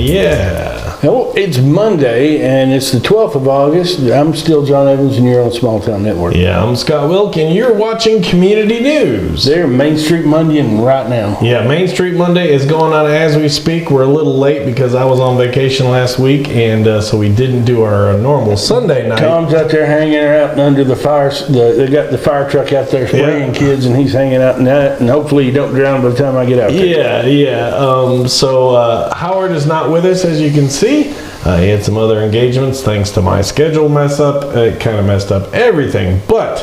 Yeah. Oh, it's Monday, and it's the 12th of August. I'm still John Evans, and you're on Small Town Network. Yeah, I'm Scott Wilk, and you're watching Community News. They're Main Street Monday right now. Yeah, Main Street Monday is going on as we speak. We're a little late because I was on vacation last week, and so we didn't do our normal Sunday night. Tom's out there hanging out under the fire. They got the fire truck out there spraying kids, and he's hanging out in that, and hopefully you don't drown by the time I get out there. Yeah. So Howard is not with us, as you can see. He had some other engagements thanks to my schedule mess up. It kind of messed up everything, but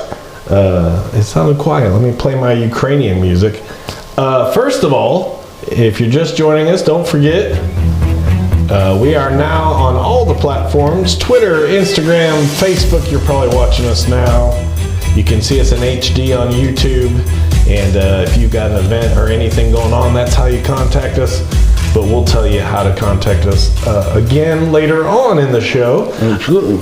it sounded quiet. Let me play my Ukrainian music. First of all, if you're just joining us, don't forget, we are now on all the platforms, Twitter, Instagram, Facebook. You're probably watching us now. You can see us in HD on YouTube, and if you've got an event or anything going on, that's how you contact us. But we'll tell you how to contact us again later on in the show. Absolutely.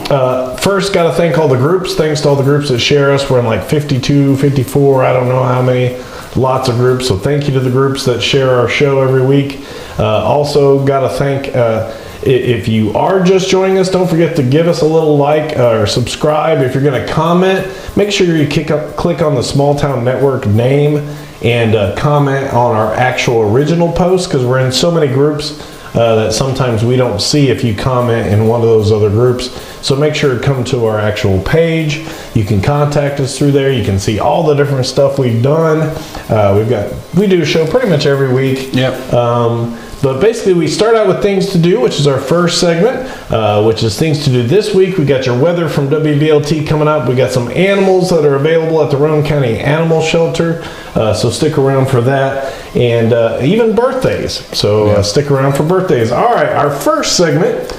First, got to thank all the groups. Thanks to all the groups that share us. We're in like 52, 54, I don't know how many. Lots of groups. So thank you to the groups that share our show every week. Also, got to thank, if you are just joining us, don't forget to give us a little like or subscribe. If you're going to comment, make sure you click on the Small Town Network name and comment on our actual original post, because we're in so many groups that sometimes we don't see if you comment in one of those other groups. So make sure to come to our actual page. You can contact us through there. You can see all the different stuff we've done. We do a show pretty much every week. Yep. But basically, we start out with Things to Do, which is our first segment, which is Things to Do this week. We got your weather from WVLT coming up. We got some animals that are available at the Roane County Animal Shelter, so stick around for that. And even birthdays, so stick around for birthdays. All right, our first segment,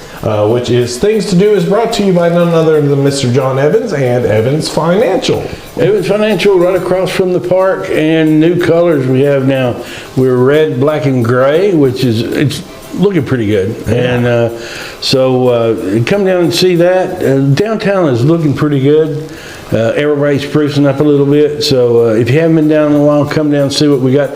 which is Things to Do, is brought to you by none other than Mr. John Evans and Evans Financial. Evans Financial right across from the park, and new colors we have now. We're red, black, and gray, which is, it's looking pretty good. Yeah. And so come down and see that. Downtown is looking pretty good. Everybody's sprucing up a little bit. So if you haven't been down in a while, come down and see what we got.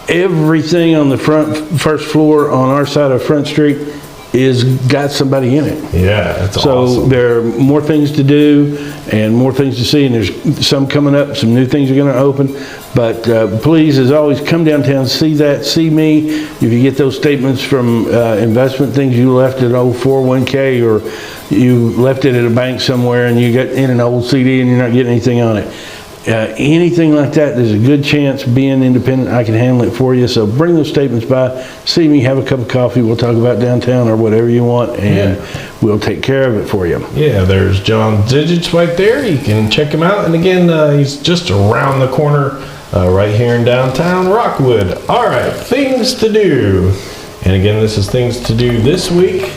Everything on the first floor on our side of Front Street is got somebody in it. Yeah, that's so awesome. So there are more things to do and more things to see, and there's some coming up, some new things are going to open. But please, as always, come downtown, see that, see me. If you get those statements from investment things you left at old 401k, or you left it at a bank somewhere and you got in an old CD and you're not getting anything on it. Anything like that, there's a good chance, being independent, I can handle it for you. So bring those statements by, see me, have a cup of coffee, we'll talk about downtown or whatever you want, and we'll take care of it for you. Yeah, there's John Digits right there. You can check him out. And again, he's just around the corner right here in downtown Rockwood. All right, Things to Do. And again, this is Things to Do this week.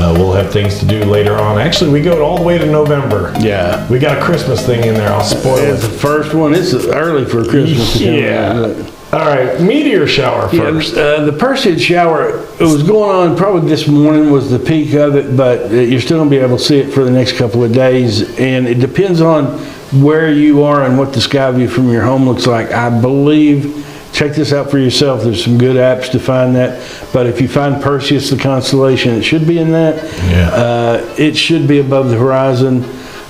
We'll have things to do later on. Actually, we go all the way to November. Yeah. We got a Christmas thing in there. I'll spoil it. It's the first one. It's early for Christmas. Yeah. All right, meteor shower first. The Perseid shower, it was going on probably this morning was the peak of it, but you're still going to be able to see it for the next couple of days. And it depends on where you are and what the sky view from your home looks like. I believe, check this out for yourself. There's some good apps to find that. But if you find Perseus, the constellation, it should be in that. Yeah. It should be above the horizon,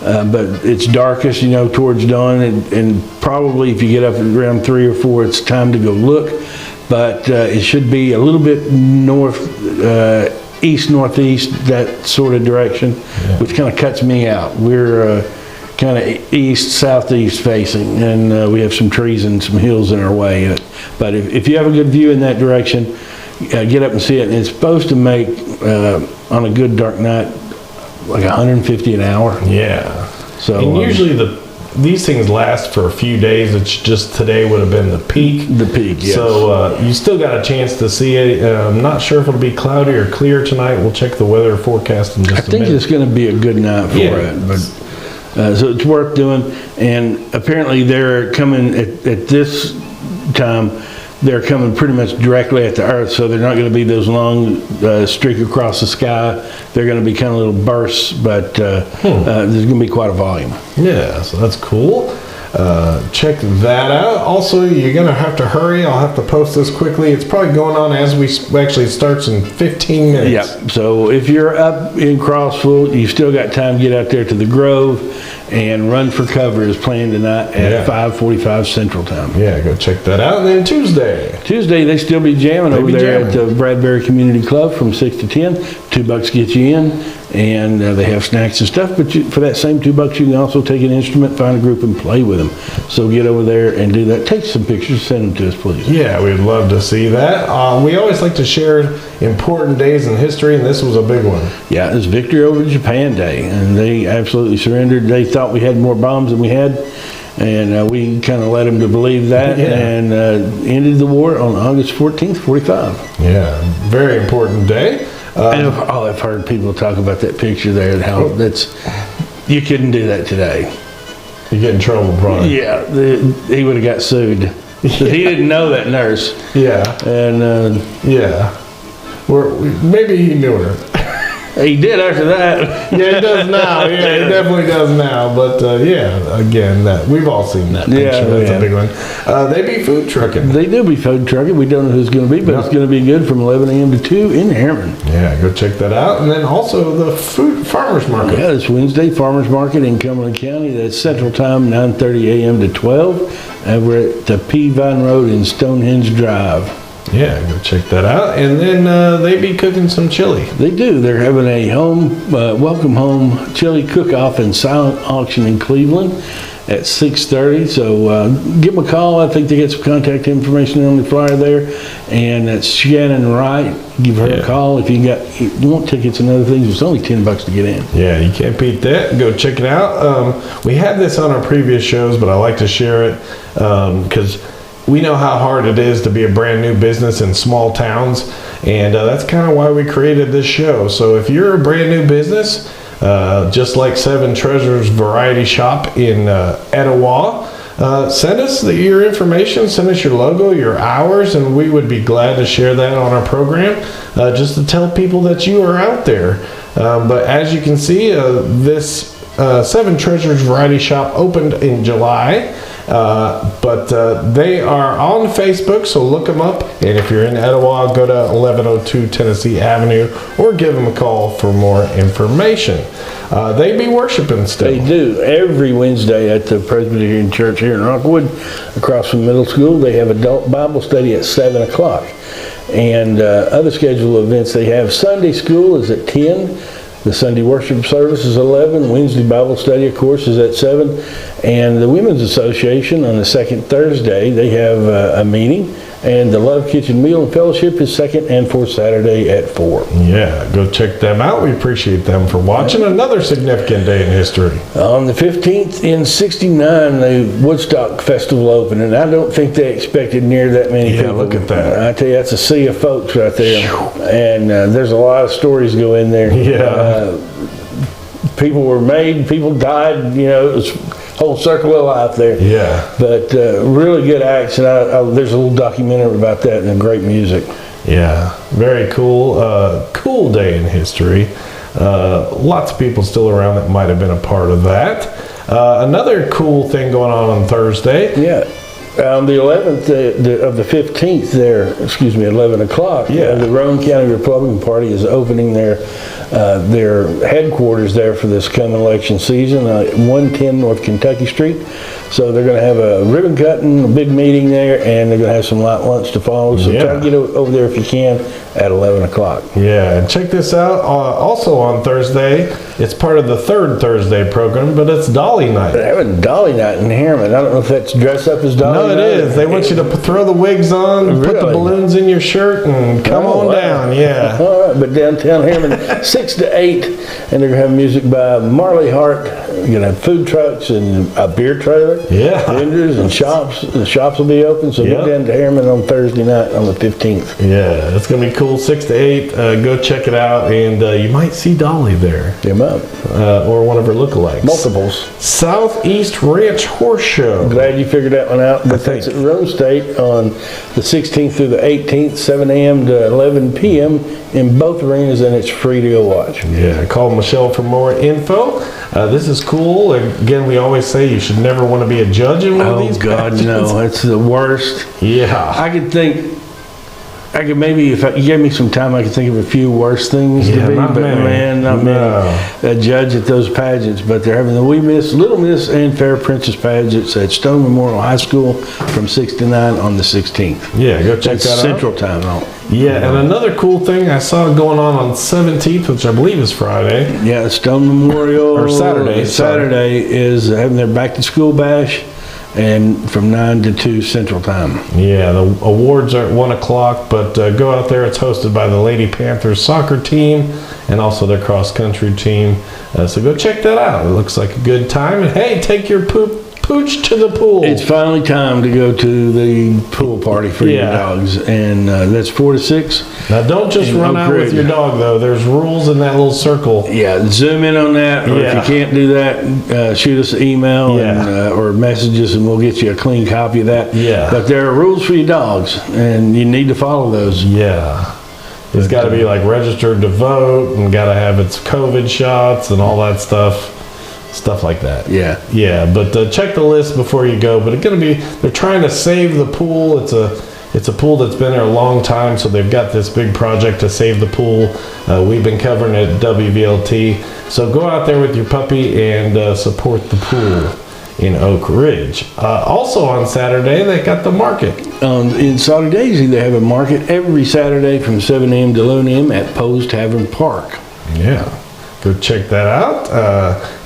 but it's darkest, towards dawn. And probably if you get up around 3 or 4, it's time to go look. But it should be a little bit east, northeast, that sort of direction, which kind of cuts me out. We're kind of east, southeast facing, and we have some trees and some hills in our way. But if you have a good view in that direction, get up and see it. And it's supposed to make, on a good dark night, like 150 an hour. Yeah. So and usually these things last for a few days. It's just today would have been the peak. The peak, yes. So you still got a chance to see it. I'm not sure if it'll be cloudy or clear tonight. We'll check the weather forecast in just a minute. I think it's going to be a good night for it. But so it's worth doing. And apparently they're coming at this time. They're coming pretty much directly at the Earth, so they're not going to be those long streak across the sky. They're going to be kind of little bursts, but there's going to be quite a volume. Yeah, so that's cool. check that out. Also, you're going to have to hurry. I'll have to post this quickly. It's probably going on as actually, it starts in 15 minutes. Yeah, so if you're up in Crossville, you've still got time to get out there to the Grove, and Run for Cover is planned tonight at 5:45 Central Time. Yeah, go check that out. And then Tuesday, they still be jamming over there at the Bradbury Community Club from 6 to 10. $2 gets you in, and they have snacks and stuff, but for that same $2, you can also take an instrument, find a group, and play with them. So get over there and do that. Take some pictures, send them to us, please. Yeah, we'd love to see that. We always like to share important days in history, and this was a big one. Yeah, it's Victory over Japan Day, and they absolutely surrendered. They thought we had more bombs than we had, and we kind of led them to believe that, and ended the war on August 14th, 45. Yeah, very important day. I've heard people talk about that picture there, and how you couldn't do that today. You get in trouble, probably. Yeah, he would have got sued. He didn't know that nurse. Yeah. And maybe he knew her. he did after that. Yeah, he does now. Yeah, he definitely does now. But again, we've all seen that picture. That's a big one. They be food trucking. They do be food trucking. We don't know who it's going to be, but it's going to be good from 11 a.m. to 2 in Harriman. Yeah, go check that out. And then also the farmers market. Yeah, it's Wednesday farmers market in Cumberland County. That's Central Time, 9:30 a.m. to 12. And we're at the Peavine Road in Stonehenge Drive. Yeah, go check that out. And then they be cooking some chili. They do. They're having a welcome home chili cook-off and silent auction in Cleveland at 6:30. So give them a call. I think they get some contact information on the flyer there. And that's Shannon Wright. Give her a call if you want tickets and other things. It's only $10 to get in. Yeah, you can't beat that. Go check it out. We had this on our previous shows, but I like to share it because we know how hard it is to be a brand new business in small towns, and that's kind of why we created this show. So if you're a brand new business, just like Seven Treasures Variety Shop in Etowah, send us your information, send us your logo, your hours, and we would be glad to share that on our program, just to tell people that you are out there. But as you can see, this Seven Treasures Variety Shop opened in July. But they are on Facebook, so look them up. And if you're in Etowah, go to 1102 Tennessee Avenue or give them a call for more information. They be worshiping still. They do. Every Wednesday at the Presbyterian Church here in Rockwood, across from middle school, they have adult Bible study at 7 o'clock. And other scheduled events they have, Sunday school is at 10. The Sunday worship service is 11. Wednesday Bible study, of course, is at 7. And the Women's Association on the second Thursday, they have a meeting. And the Love Kitchen Meal and Fellowship is second and fourth Saturday at 4. Yeah, go check them out. We appreciate them for watching. Another significant day in history. On the 15th in 69, the Woodstock Festival opened, and I don't think they expected near that many people. Look at that. I tell you, that's a sea of folks right there. And there's a lot of stories go in there. Yeah. People were made, people died, it was whole circle of life there. Yeah. But really good acts, and there's a little documentary about that and great music. Yeah, very cool. Cool day in history. Lots of people still around that might have been a part of that. Another cool thing going on Thursday. Yeah. On the 11th of the 15th there, 11 o'clock, the Roane County Republican Party is opening their headquarters there for this coming election season, 110 North Kentucky Street. So they're going to have a ribbon cutting, a big meeting there, and they're going to have some light lunch to follow. So try to get over there if you can at 11 o'clock. Yeah, and check this out. Also on Thursday, it's part of the third Thursday program, but it's Dolly Night. They're having Dolly Night in Harriman. I don't know if that's dress up as Dolly Night. No, it is. They want you to throw the wigs on, put the balloons in your shirt, and come on down. Yeah. All right, but downtown Harriman, 6 to 8, and they're going to have music by Marley Hart. You're going to have food trucks and a beer trailer. Yeah. Vendors and shops. The shops will be open, so get down to Harriman on Thursday night on the 15th. Yeah, it's going to be cool. 6 to 8. Go check it out, and you might see Dolly there. You might. Or one of her lookalikes. Multiples. Southeast Ranch Horse Show. Glad you figured that one out. But that's at Rose State on the 16th through the 18th, 7 a.m. to 11 p.m. in both arenas, and it's free to go watch. Yeah, call Michelle for more info. This is cool. Again, we always say you should never want to be a judge in one of Oh these God, pageants. no! It's the worst. Yeah. I could maybe, if you gave me some time, I could think of a few worse things Yeah, to be, not but many. man, not No. many. A judge at those pageants, but they're having the Wee Miss, Little Miss, and Fair Princess pageants at Stone Memorial High School from 6 to 9 on the 16th. Yeah, go check That's that out. Central Time, though. Yeah, and another cool thing I saw going on 17th, which I believe is Friday. Yeah, Stone Memorial. Or Saturday, sorry. Saturday is having their back to school bash, and from 9 to 2 Central Time. Yeah, the awards are at 1 o'clock, but go out there. It's hosted by the Lady Panthers soccer team and also their cross-country team. So go check that out. It looks like a good time. And hey, take your pooch to the pool. It's finally time to go to the pool party for your Yeah. dogs, and that's 4 to 6. Now, don't just in run Oak out with Ridge. your dog, though. There's rules in that little circle. Yeah, zoom in on that, or Yeah. if you can't do that, shoot us an email Yeah. and, or message us, and we'll get you a clean copy of that. Yeah. But there are rules for your dogs, and you need to follow those. Yeah. It's got to be like registered to vote and got to have its COVID shots and all that stuff. Stuff like that. Yeah. Yeah, but check the list before you go. But it's going to be, they're trying to save the pool. It's a pool that's been there a long time, so they've got this big project to save the pool. We've been covering it at WVLT. So go out there with your puppy and support the pool in Oak Ridge. Also on Saturday, they got the market. In Saudi Daisy, they have a market every Saturday from 7 a.m. to 11 a.m. at Poe's Tavern Park. Yeah. Go check that out.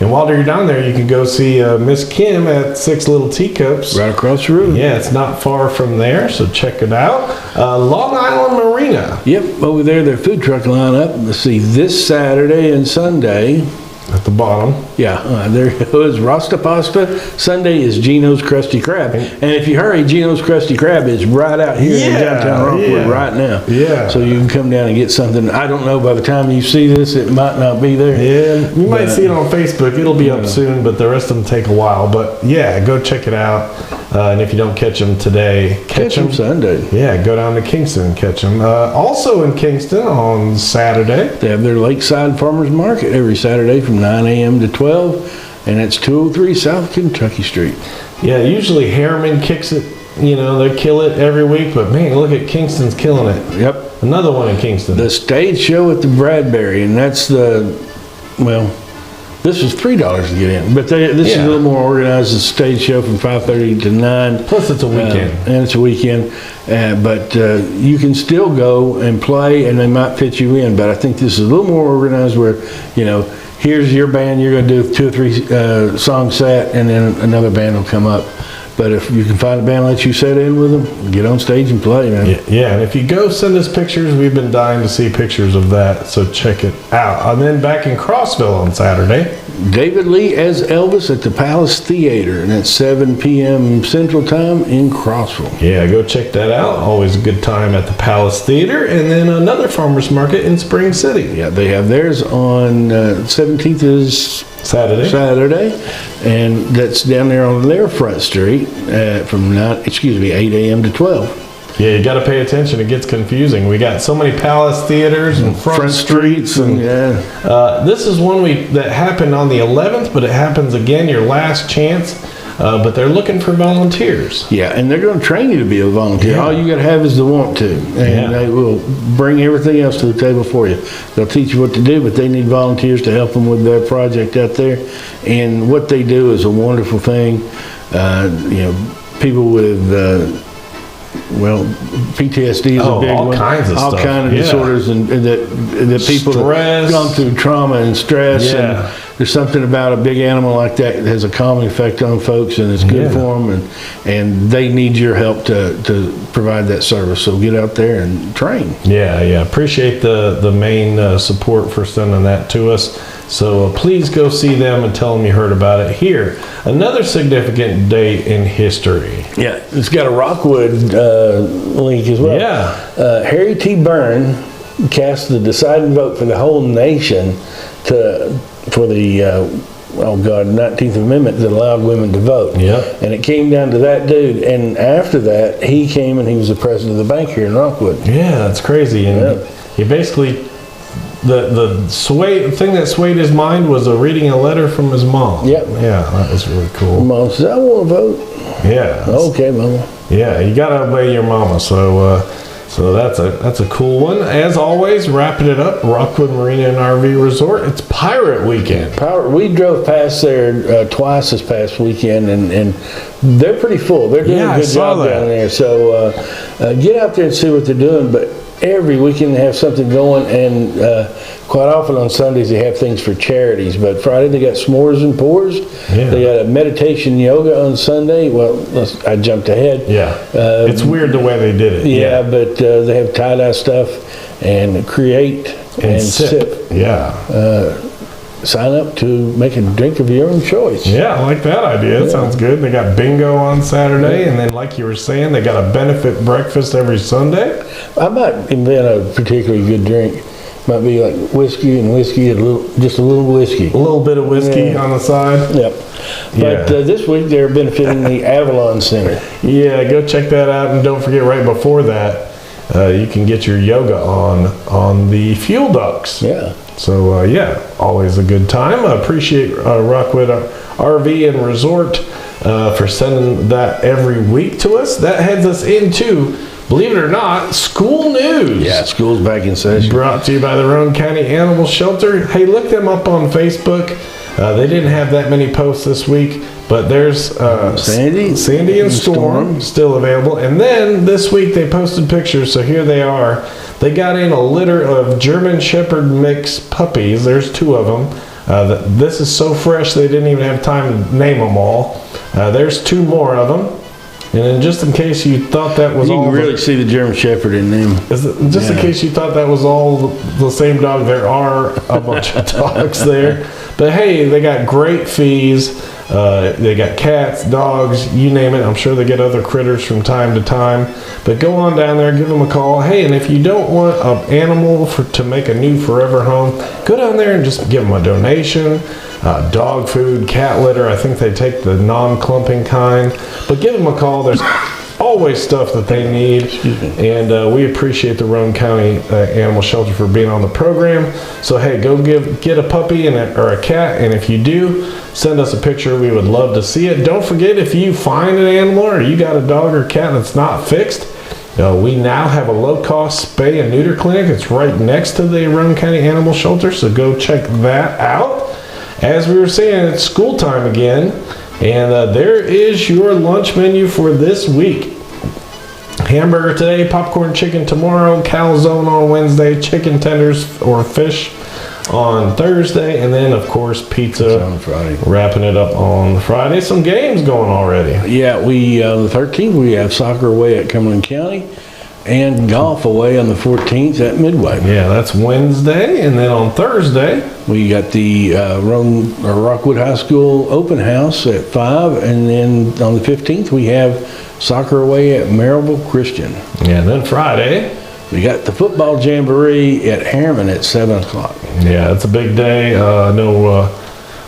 And while you're down there, you can go see Miss Kim at Six Little Teacups. Right across the road. Yeah, it's not far from there, so check it out. Long Island Marina Yep, over there, their food truck lineup. Let's see, this Saturday and Sunday. at the bottom. Yeah, there it was Rasta Pasta. Sunday is Gino's Krusty Krab. And if you hurry, Gino's Krusty Krab is right out here in Yeah, downtown Rockwood yeah. right now. Yeah. So you can come down and get something. I don't know, by the time you see this, it might not be there. Yeah, you might But- see it on Facebook. It'll be up soon, but the rest of them take a while. But yeah, go check it out. And if you don't catch them today, Catch them Sunday. Yeah, go down to Kingston and catch them. Also in Kingston on Saturday. They have their Lakeside Farmers Market every Saturday from 9 a.m. to 12, and that's 203 South Kentucky Street. Yeah, usually Harriman kicks it. You know, they kill it every week. But man, look at Kingston's killing it. Yep. Another one in Kingston. The stage show at the Bradbury, and that's this is $3 to get in, but this is a Yeah. little more organized. It's a stage show from 5:30 to 9. Plus it's a weekend. And it's a weekend, but you can still go and play, and they might fit you in. But I think this is a little more organized, where here's your band. You're going to do 2 or 3 song set, and then another band will come up. But if you can find a band that lets you set in with them, get on stage and play, man. Yeah, and if you go send us pictures, we've been dying to see pictures of that, so check it out. And then back in Crossville on Saturday. David Lee as Elvis at the Palace Theater, and it's 7 p.m. Central Time in Crossville. Yeah, go check that out. Always a good time at the Palace Theater. And then another farmer's market in Spring City. Yeah, they have theirs on 17th is Saturday, and that's down there on their front street from 8 a.m. to 12. Yeah, you got to pay attention. It gets confusing. We got so many Palace Theaters and front streets. And Yeah. this is one that happened on the 11th, but it happens again, your last chance. But they're looking for volunteers. Yeah, and they're going to train you to be a volunteer. Yeah. All you got to have is the want to, and Yeah. they will bring everything else to the table for you. They'll teach you what to do, but they need volunteers to help them with their project out there. And what they do is a wonderful thing. People with PTSD is a big all one. kinds of all stuff. kind of Yeah. disorders, and that people that Stress. have gone through trauma and stress. Yeah. And there's something about a big animal like that that has a calming effect on folks, and it's good Yeah. for them. And they need your help to provide that service. So get out there and train. Yeah. Appreciate the main support for sending that to us. So please go see them and tell them you heard about it here. Another significant date in history. Yeah, it's got a Rockwood link as well. Yeah. Harry T. Byrne cast the deciding vote for the whole nation for the 19th Amendment that allowed women to vote. Yeah. And it came down to that dude. And after that, he came and he was the president of the bank here in Rockwood. Yeah, that's crazy. And Yeah. he basically the thing that swayed his mind was reading a letter from his mom. Yep. Yeah, that was really cool. Mom says, I want to vote. Yeah. Okay, Mama. Yeah, you gotta obey your mama. So that's a cool one. As always, wrapping it up, Rockwood Marina and RV Resort. It's Pirate Weekend. We drove past there twice this past weekend, and they're pretty full. They're doing Yeah, a I good saw job that. down there. So get out there and see what they're doing. But every weekend they have something going, and quite often on Sundays they have things for charities. But Friday they got s'mores and pours. Yeah. They got a meditation yoga on Sunday. Well, I jumped ahead. Yeah. It's weird the way they did it. Yeah, but they have tie-dye stuff and create and sip. Yeah. Sign up to make a drink of your own choice. Yeah, I like that idea. That sounds good. They got bingo on Saturday, and then like you were saying, they got a benefit breakfast every Sunday. I might invent a particularly good drink. Might be like whiskey and just a little whiskey. A little bit of whiskey on the side. Yep. But this week they're benefiting the Avalon Center. Yeah, go check that out, and don't forget right before that, you can get your yoga on the fuel ducts. Yeah. So always a good time. I appreciate Rockwood RV and Resort for sending that every week to us. That heads us into, believe it or not, school news. Yeah, school's back in session. Brought to you by the Roane County Animal Shelter. Hey, look them up on Facebook. They didn't have that many posts this week, but there's Sandy and Storm still available. And then this week they posted pictures, so here they are. They got in a litter of German Shepherd mix puppies. There's 2 of them. This is so fresh they didn't even have time to name them all. There's 2 more of them. And then just in case you thought that was You all... can really see the German Shepherd in them. Just in case you thought that was all the same dog, there are a bunch of dogs there. But hey, they got great fees. They got cats, dogs, you name it. I'm sure they get other critters from time to time. But go on down there, give them a call. Hey, and if you don't want an animal to make a new forever home, go down there and just give them a donation. Dog food, cat litter. I think they take the non-clumping kind. But give them a call. There's always stuff that they need. And we appreciate the Roane County Animal Shelter for being on the program. So hey, go get a puppy or a cat, and if you do, send us a picture. We would love to see it. Don't forget, if you find an animal or you got a dog or cat that's not fixed, we now have a low-cost spay and neuter clinic. It's right next to the Roane County Animal Shelter, so go check that out. As we were saying, it's school time again, and there is your lunch menu for this week. Hamburger today, popcorn chicken tomorrow, calzone on Wednesday, chicken tenders or fish on Thursday, and then of course pizza on Friday. Wrapping it up on Friday. Some games going already. Yeah, we the 13th we have soccer away at Cumberland County, and golf away on the 14th at Midway. Yeah, that's Wednesday, and then on Thursday we got the Rockwood High School open house at 5, and then on the 15th we have soccer away at Maryville Christian. Yeah, and then Friday we got the football jamboree at Harriman at 7 o'clock. Yeah, it's a big day. I know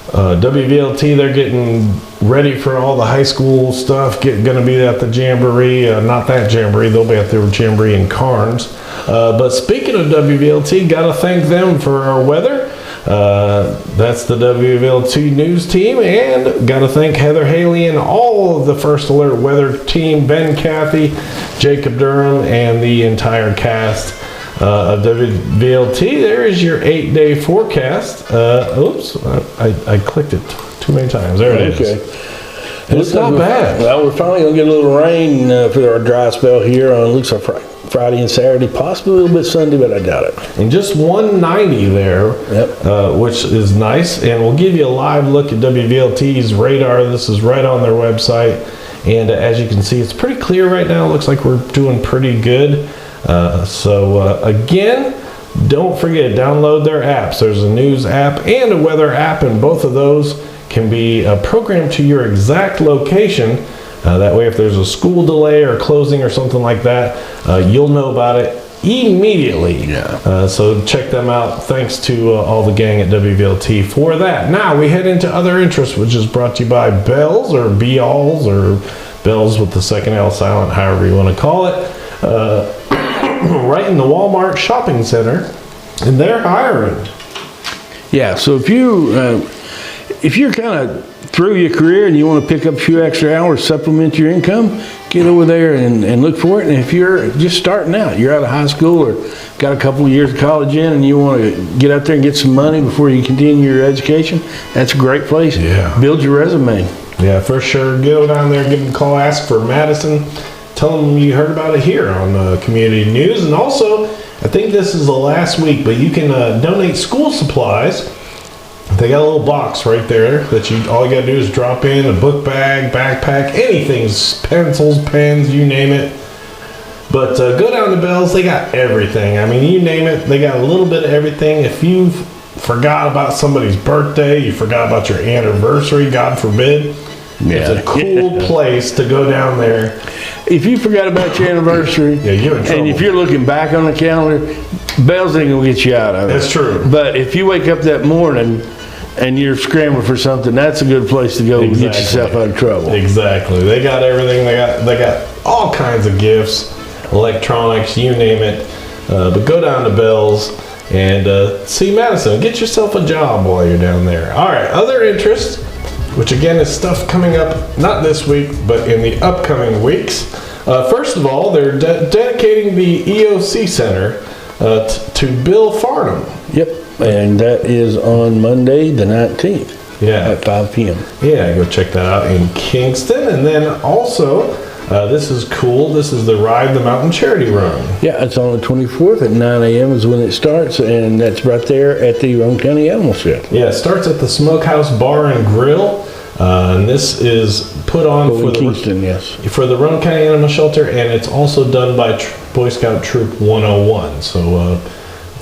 WVLT, they're getting ready for all the high school stuff. Going to be at the jamboree. Not that jamboree. They'll be at the jamboree in Carnes. But speaking of WVLT, got to thank them for our weather. That's the WVLT news team, and got to thank Heather Haley and all of the First Alert weather team, Ben Cathy, Jacob Durham, and the entire cast of WVLT. There is your 8-day forecast. Oops, I clicked it too many times. There it is. It's not bad. Well, we're finally going to get a little rain for our dry spell here on looks like Friday and Saturday, possibly a little bit Sunday, but I doubt it. And just 190 there, which is nice. And we'll give you a live look at WVLT's radar. This is right on their website. And as you can see, it's pretty clear right now. It looks like we're doing pretty good. Again, don't forget, download their apps. There's a news app and a weather app, and both of those can be programmed to your exact location. That way, if there's a school delay or closing or something like that, you'll know about it immediately. So check them out. Thanks to all the gang at WVLT for that. Now we head into other interests, which is brought to you by Bells or Be-Alls or Bells with the second L silent, however you want to call it. Right in the Walmart shopping center And they're hiring. Yeah, so if you're kind of through your career and you want to pick up a few extra hours, supplement your income, get over there and look for it. And if you're just starting out, you're out of high school or got a couple of years of college in and you want to get out there and get some money before you continue your education, that's a great place. Yeah. Build your resume. Yeah, for sure. Go down there, give them a call, ask for Madison. Tell them you heard about it here on Community News. And also, I think this is the last week, but you can donate school supplies. They got a little box right there that all you got to do is drop in a book bag, backpack, anything, pencils, pens, you name it. But go down to Bell's, they got everything. I mean, you name it, they got a little bit of everything. If you forgot about somebody's birthday, you forgot about your anniversary, God forbid, it's a cool place to go down there. If you forgot about your anniversary, Yeah, you're in trouble. and if you're looking back on the calendar, Bell's ain't gonna get you out of it. That's true. But if you wake up that morning and you're scrambling for something, that's a good place to go Exactly. get yourself out of trouble. Exactly. They got everything. They got all kinds of gifts, electronics, you name it. But go down to Bell's and see Madison. Get yourself a job while you're down there. All right. Other interest, which again is stuff coming up not this week, but in the upcoming weeks. First of all, they're dedicating the EOC Center to Bill Farnham. Yep, and that is on Monday, the 19th. Yeah. At 5 p.m. Yeah, go check that out in Kingston. And then also, this is cool. This is the Ride the Mountain Charity Run. Yeah, it's on the 24th at 9 a.m. is when it starts, and that's right there at the Roane County Animal Shed. Yeah, it starts at the Smokehouse Bar and Grill. And this is put on In Kingston, yes. for the Roane County Animal Shelter, and it's also done by Boy Scout Troop 101. So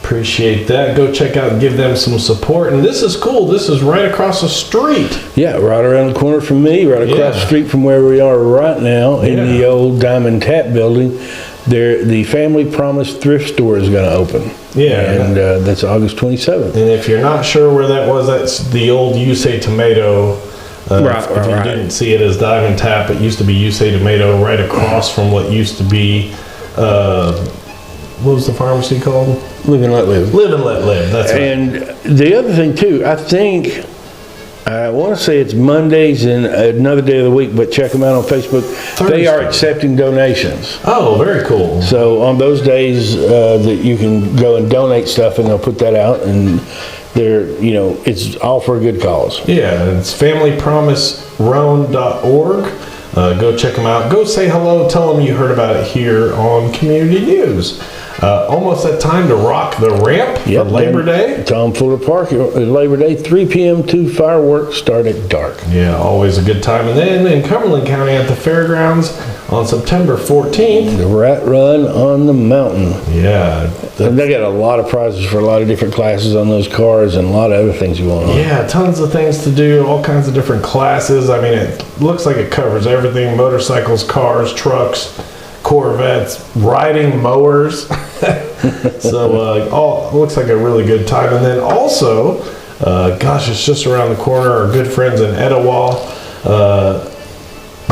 appreciate that. Go check out and give them some support. And this is cool. This is right across the street. Yeah, right around the corner from me, right across the street from where we are right now in the old Diamond Tap building. There, the Family Promise Thrift Store is going to open. Yeah. And that's August 27th. And if you're not sure where that was, that's the old You Say Tomato. If you didn't see it as Diamond Tap, it used to be You Say Tomato right across from what used to be, what was the pharmacy called? Live and Let Live. Live and Let Live, that's right. And the other thing too, I think, I want to say it's Mondays and another day of the week, but check them out on Facebook. They are Thursday. accepting donations. Oh, very cool. So on those days that you can go and donate stuff, and they'll put that out, and they're, it's all for a good cause. Yeah, it's familypromiseroan.org. Go check them out. Go say hello. Tell them you heard about it here on Community News. Almost that time to rock the ramp for Labor Day. Tom Fuller Park, Labor Day, 3 p.m. to fireworks start at dark. Yeah, always a good time. And then in Cumberland County at the fairgrounds on September 14th. The Rat Run on the Mountain. Yeah. And they got a lot of prizes for a lot of different classes on those cars and a lot of other things going on. Yeah, tons of things to do, all kinds of different classes. I mean, it looks like it covers everything: motorcycles, cars, trucks, Corvettes, riding mowers. So it looks like a really good time. And then also, it's just around the corner, our good friends in Etowah.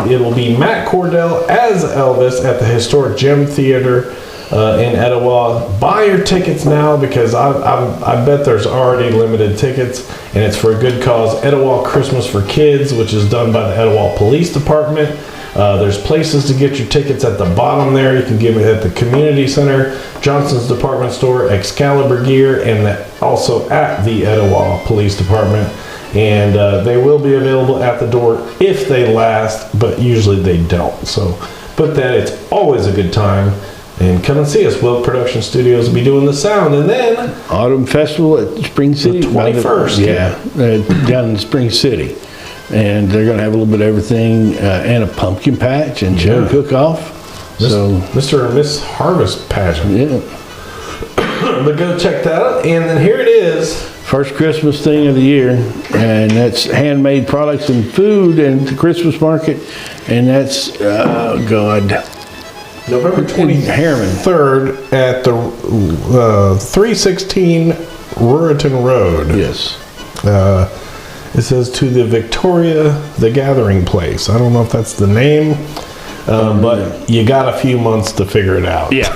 It'll be Matt Cordell as Elvis at the Historic Gem Theater in Etowah. Buy your tickets now, because I bet there's already limited tickets, and it's for a good cause. Etowah Christmas for Kids, which is done by the Etowah Police Department. There's places to get your tickets at the bottom there. You can give it at the Community Center, Johnson's Department Store, Excalibur Gear, and also at the Etowah Police Department. And they will be available at the door if they last, but usually they don't. So, but it's always a good time. And come and see us. Wilk Production Studios will be doing the sound. And then Autumn Festival at Spring City. The 21st. Down in Spring City. And they're going to have a little bit of everything, and a pumpkin patch and cherry cook-off. So, Mr. and Miss Harvest pageant. yeah. But go check that out. And then here it is. First Christmas thing of the year, and that's handmade products and food and the Christmas market, and that's, November Harriman. 23rd at the 316 Ruritan Road. Yes. It says to the Victoria, the Gathering Place. I don't know if that's the name, but you got a few months to figure it out. Yeah.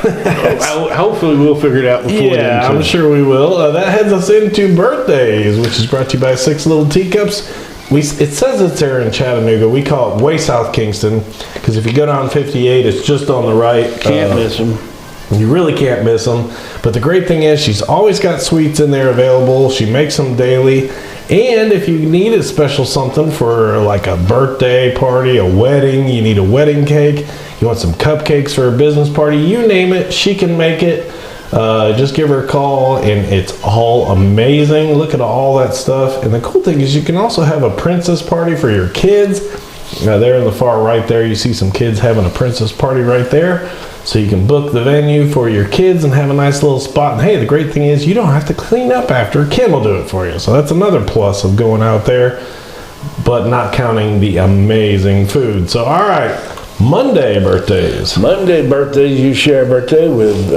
Hopefully we'll figure it out before then. Yeah, I'm sure we will. That heads us into birthdays, which is brought to you by Six Little Teacups. It says it's there in Chattanooga. We call it way South Kingston, because if you go down 58, it's just on the right. Can't miss them. You really can't miss them. But the great thing is she's always got sweets in there available. She makes them daily. And if you need a special something for like a birthday party, a wedding, you need a wedding cake, you want some cupcakes for a business party, you name it, she can make it. Just give her a call, and it's all amazing. Look at all that stuff. And the cool thing is you can also have a princess party for your kids. There in the far right there, you see some kids having a princess party right there. So you can book the venue for your kids and have a nice little spot. And hey, the great thing is you don't have to clean up after. Kim will do it for you. So that's another plus of going out there, but not counting the amazing food. So, all right, Monday birthdays. Monday birthdays, you share a birthday with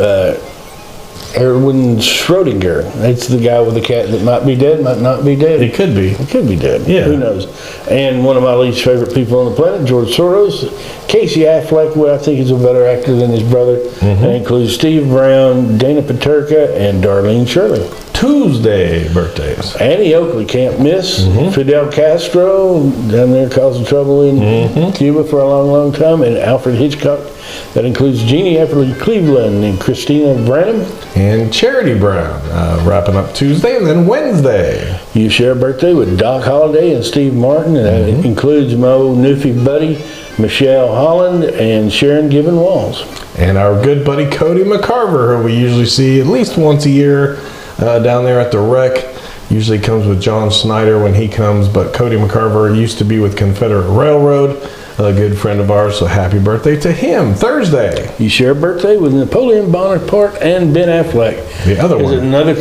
Erwin Schrodinger. That's the guy with the cat that might be dead, might not be dead. It could be. It could be dead. Yeah. Who knows? And one of my least favorite people on the planet, George Soros. Casey Affleck, who I think is a better actor than his brother. That includes Steve Brown, Dana Paterka, and Darlene Shirley. Tuesday birthdays. Annie Oakley, can't miss. Fidel Castro, down there causing trouble in Cuba for a long, long time. And Alfred Hitchcock. That includes Jeannie Epperly Cleveland and Christina Branham. And Charity Brown, wrapping up Tuesday. And then Wednesday. You share a birthday with Doc Holliday and Steve Martin. And that includes Mo Newfie Buddy, Michelle Holland, and Sharon Gibbon Walls. And our good buddy Cody McCarver, who we usually see at least once a year down there at the rec. Usually comes with John Snyder when he comes, but Cody McCarver used to be with Confederate Railroad, a good friend of ours, so happy birthday to him. Thursday. You share a birthday with Napoleon Bonaparte and Ben Affleck. The other one. Is another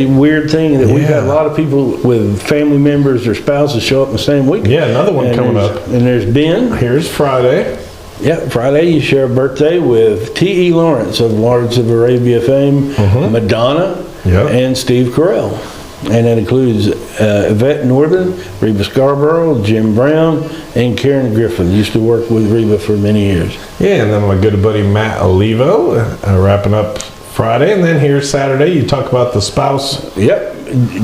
weird thing that we've had a lot of people with family members or spouses show up in the same week. Yeah, another one coming up. And there's Ben. Here's Friday. Yeah, Friday you share a birthday with T.E. Lawrence of Lawrence of Arabia fame, Madonna, and Steve Carell. And that includes Yvette Northern, Reba Scarborough, Jim Brown, and Karen Griffin. Used to work with Reba for many years. Yeah, and then my good buddy Matt Olivo, wrapping up Friday. And then here's Saturday, you talk about the spouse. Yep.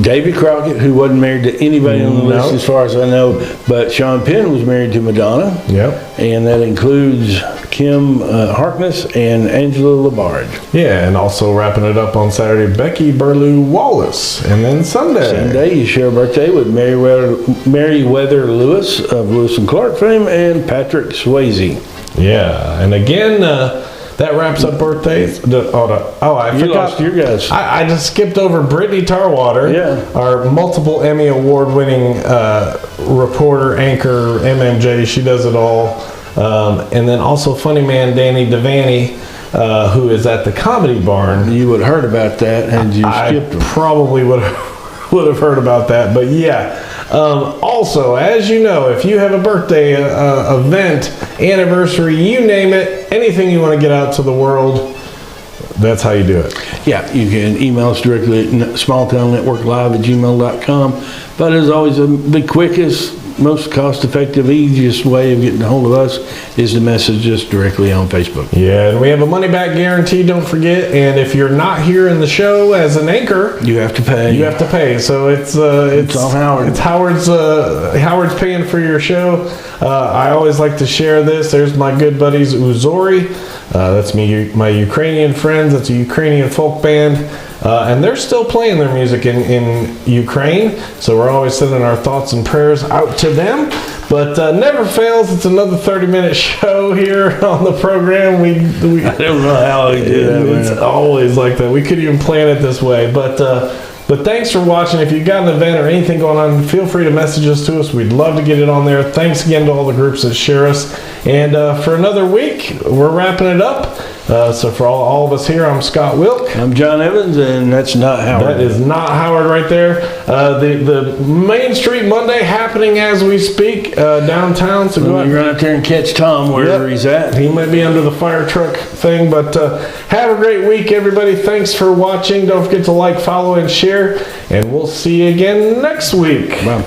Davy Crockett, who wasn't married to anybody on the list as far as I know, but Sean Penn was married to Madonna. Yep. And that includes Kim Harkness and Angela Labarge. Yeah, and also wrapping it up on Saturday, Becky Burlew Wallace. And then Sunday. You share a birthday with Meriwether Lewis of Lewis and Clark fame and Patrick Swayze. Yeah, and again, that wraps up birthdays. I You lost your guys. I just skipped over Brittany Tarwater, our multiple Emmy award-winning reporter, anchor, MMJ. She does it all. And then also funny man Danny Devaney, who is at the Comedy Barn. You would have heard about that had you skipped them. Probably would have heard about that, but yeah. Also, as you know, if you have a birthday event, anniversary, you name it, anything you want to get out to the world, that's how you do it. Yeah, you can email us directly at smalltownnetworklive@gmail.com. But as always, the quickest, most cost-effective, easiest way of getting a hold of us is to message us directly on Facebook. Yeah, and we have a money-back guarantee, don't forget. And if you're not here in the show as an anchor, you have to pay. You have to pay. So it's on Howard. It's Howard's paying for your show. I always like to share this. There's my good buddies Uzori. That's me, my Ukrainian friends. It's a Ukrainian folk band. And they're still playing their music in Ukraine, so we're always sending our thoughts and prayers out to them. But never fails, it's another 30-minute show here on the program. We I don't know how we do that. It's always like that. We couldn't even plan it this way. But thanks for watching. If you've got an event or anything going on, feel free to message us to us. We'd love to get it on there. Thanks again to all the groups that share us. And for another week, we're wrapping it up. So for all of us here, I'm Scott Wilk. I'm John Evans, and that's not Howard. That is not Howard right there. The Main Street Monday happening as we speak downtown. So go run out there and catch Tom wherever he's at. He might be under the fire truck thing, but have a great week, everybody. Thanks for watching. Don't forget to like, follow, and share, and we'll see you again next week. Bye.